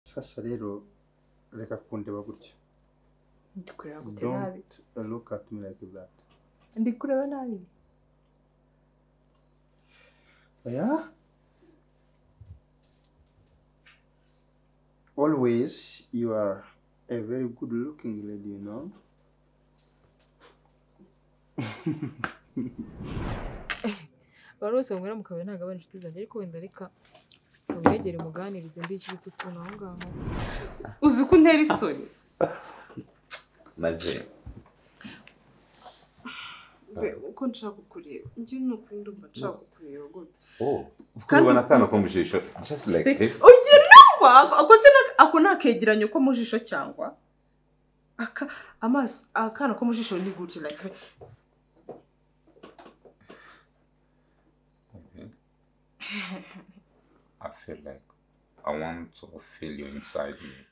Sasa rero reka kundeba gutyo. Ndikureba gute nabi? Don't look at me like that. Ndikureba nabi. Yeah? Always you are a very good looking lady, you know? Abantu bose bamwera mu kabari ntabwo abana inshuti zanjye ariko wenda reka umwegere muganirize mbiki bitutuna aho ngaho. Uzi ko ntera isoni. Maze uko nshaka kukureba njye nuko ndumva nshaka kukureba gute. Kuribona kana ko mu jisho just like this. Oye nawa ako nakegeranye ko mu jisho cyangwa amaso akana ko mu jisho ni gute like I feel like I want to feel you inside me.